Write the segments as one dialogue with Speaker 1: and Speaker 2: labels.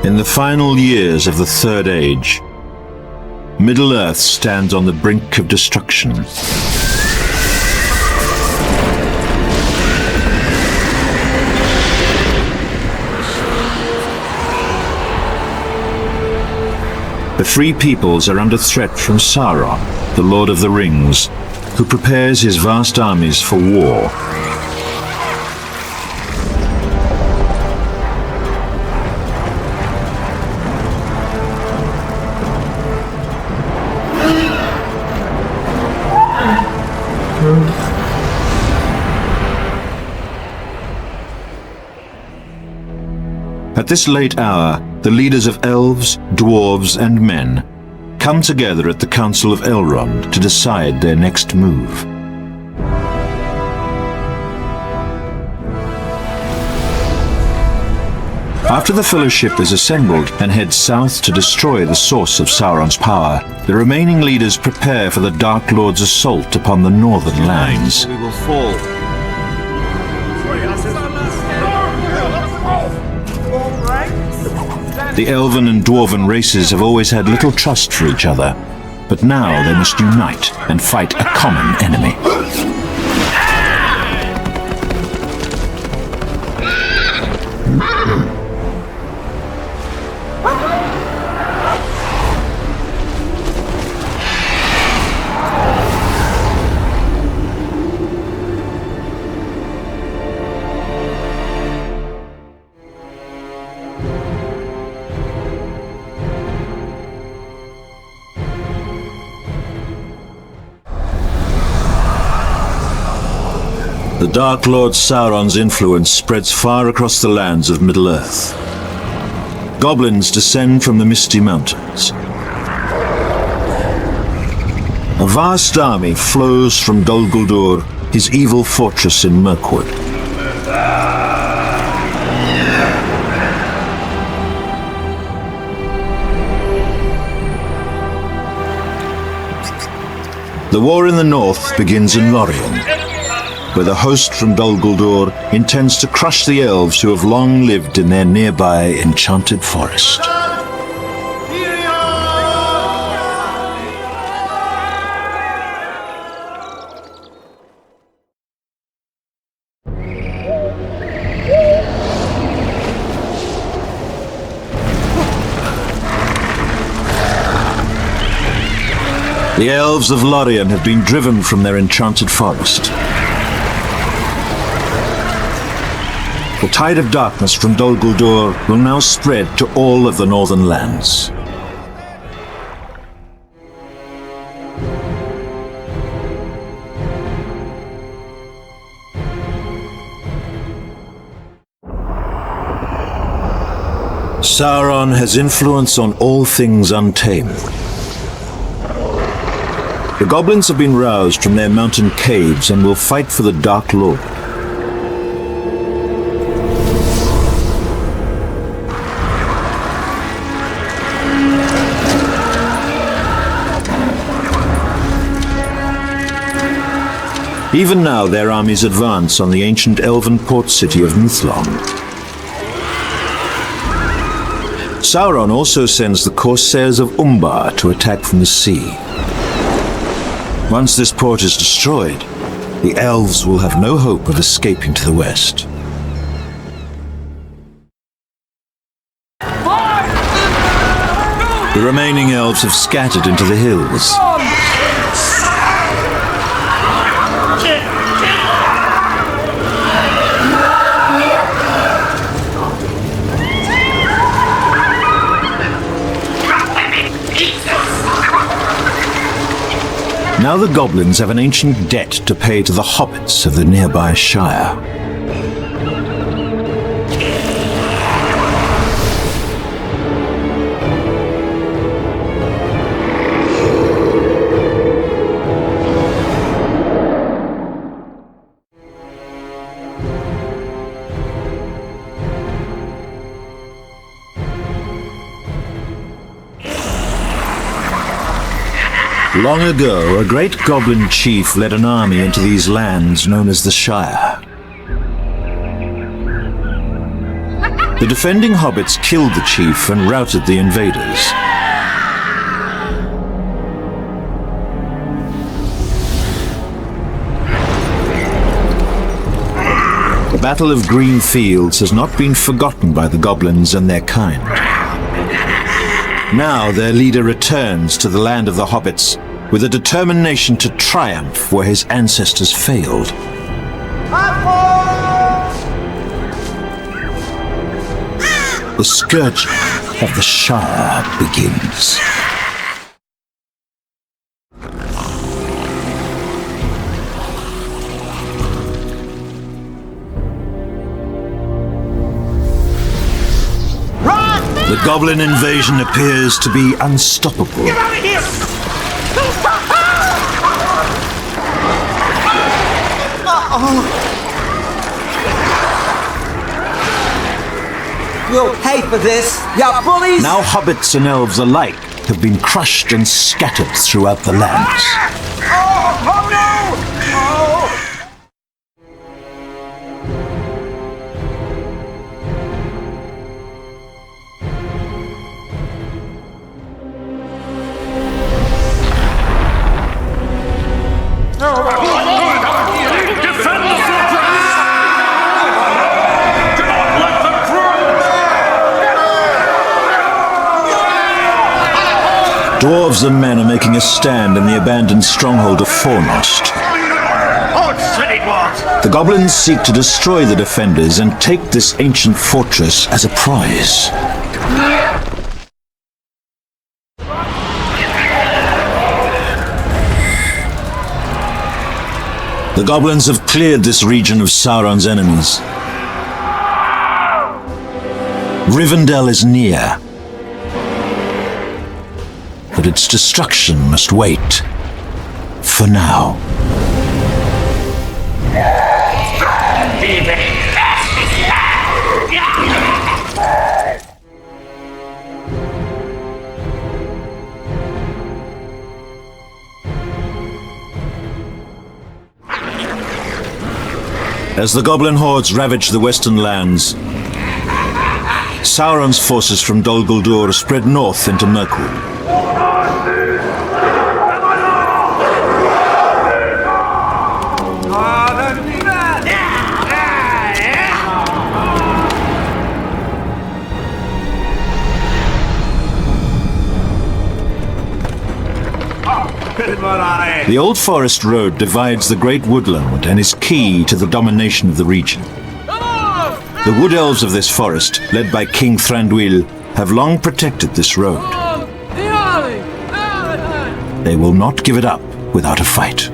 Speaker 1: In the final years of the Third Age, Middle-earth stands on the brink of destruction. The Free Peoples are under threat from Sauron, the Lord of the Rings, who prepares his vast armies for war. At this late hour, the leaders of elves, dwarves, and men come together at the Council of Elrond to decide their next move. After the Fellowship is assembled and heads south to destroy the source of Sauron's power, the remaining leaders prepare for the Dark Lord's assault upon the northern lands.
Speaker 2: We will fall.
Speaker 1: The elven and dwarven races have always had little trust for each other, but now they must unite and fight a common enemy. The Dark Lord Sauron's influence spreads far across the lands of Middle-earth. Goblins descend from the Misty Mountains. A vast army flows from Dol Guldur, his evil fortress in Mirkwood. The war in the north begins in Lorien, where the host from Dol Guldur intends to crush the elves who have long lived in their nearby enchanted forest. The elves of Lorien have been driven from their enchanted forest. The tide of darkness from Dol Guldur will now spread to all of the northern lands. Sauron has influence on all things untamed. The goblins have been roused from their mountain caves and will fight for the Dark Lord. Even now, their armies advance on the ancient elven port city of Mithlond. Sauron also sends the corsairs of Umbar to attack from the sea. Once this port is destroyed, the elves will have no hope of escaping to the west. The remaining elves have scattered into the hills. Now the goblins have an ancient debt to pay to the hobbits of the nearby Shire. Long ago, a great goblin chief led an army into these lands known as the Shire. The defending hobbits killed the chief and routed the invaders. The Battle of Green Fields has not been forgotten by the goblins and their kind. Now their leader returns to the land of the hobbits with a determination to triumph where his ancestors failed. The scourging of the Shire begins. The goblin invasion appears to be unstoppable.
Speaker 2: Get out of here!
Speaker 3: You'll pay for this, you bullies!
Speaker 1: Now hobbits and elves alike have been crushed and scattered throughout the lands.
Speaker 2: Oh no! Oh!
Speaker 1: Dwarves and men are making a stand in the abandoned stronghold of Fornost. The goblins seek to destroy the defenders and take this ancient fortress as a prize. The goblins have cleared this region of Sauron's enemies. Rivendell is near. But its destruction must wait. For now. As the goblin hordes ravage the western lands, Sauron's forces from Dol Guldur spread north into Mirkwood. The Old Forest Road divides the Great Woodland and is key to the domination of the region. The Wood Elves of this forest, led by King Thranduil, have long protected this road. They will not give it up without a fight.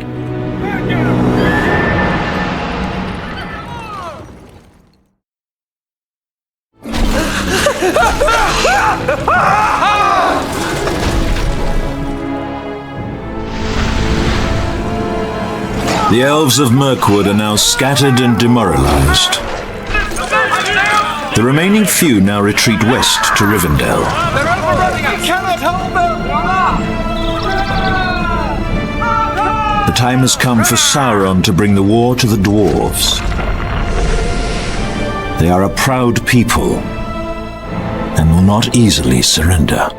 Speaker 1: The elves of Mirkwood are now scattered and demoralized. The remaining few now retreat west to Rivendell.
Speaker 2: They're overrunning! I cannot hold them!
Speaker 1: The time has come for Sauron to bring the war to the dwarves. They are a proud people and will not easily surrender.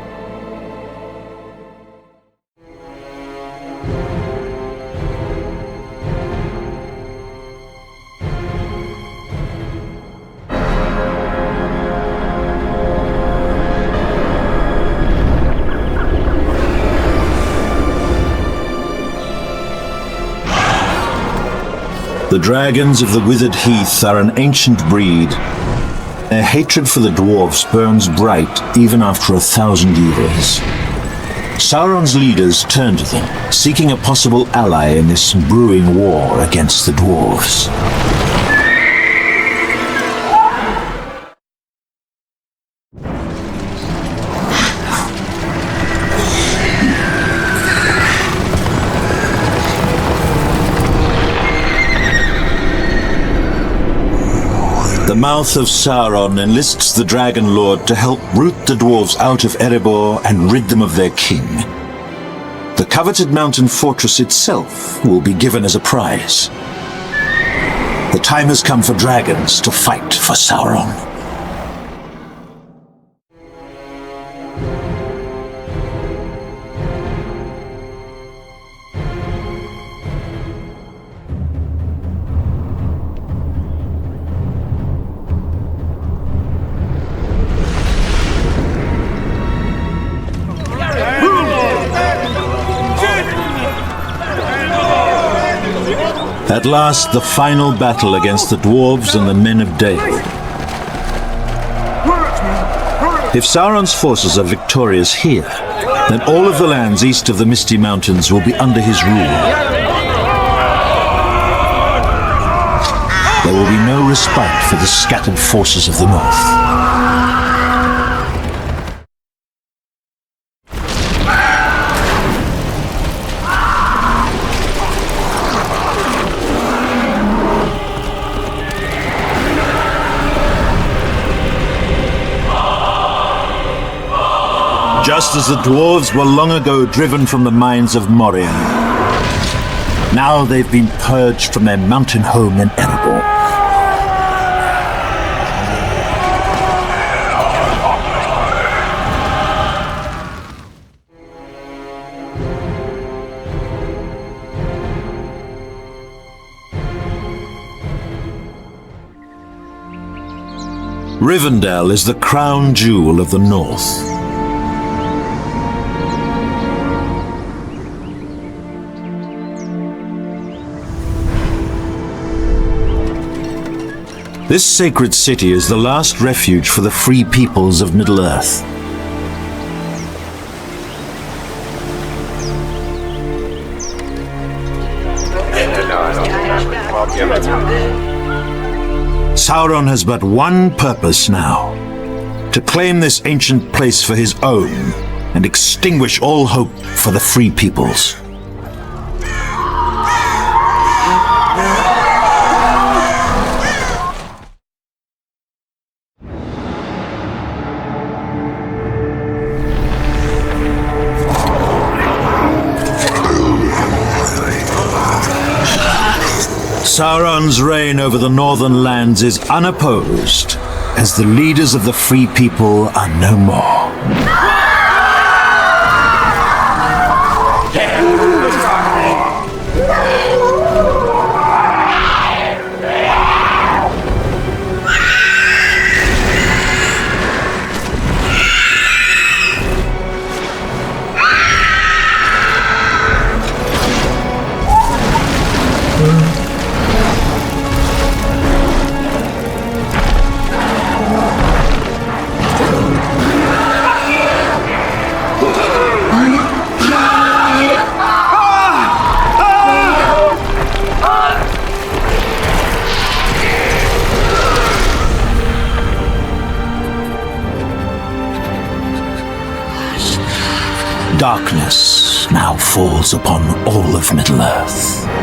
Speaker 1: The dragons of the Withered Heath are an ancient breed. Their hatred for the dwarves burns bright even after 1,000 years. Sauron's leaders turn to them, seeking a possible ally in this brewing war against the dwarves. The mouth of Sauron enlists the Dragon Lord to help root the dwarves out of Erebor and rid them of their king. The coveted mountain fortress itself will be given as a prize. The time has come for dragons to fight for Sauron. At last, the final battle against the dwarves and the men of Dale. If Sauron's forces are victorious here, then all of the lands east of the Misty Mountains will be under his rule. There will be no respite for the scattered forces of the north. Just as the dwarves were long ago driven from the mines of Moria. Now they've been purged from their mountain home in Erebor. Rivendell is the crown jewel of the north. This sacred city is the last refuge for the free peoples of Middle-earth. Sauron has but one purpose now: to claim this ancient place for his own and extinguish all hope for the free peoples. Sauron's reign over the northern lands is unopposed, as the leaders of the free people are no more. Darkness now falls upon all of Middle-earth.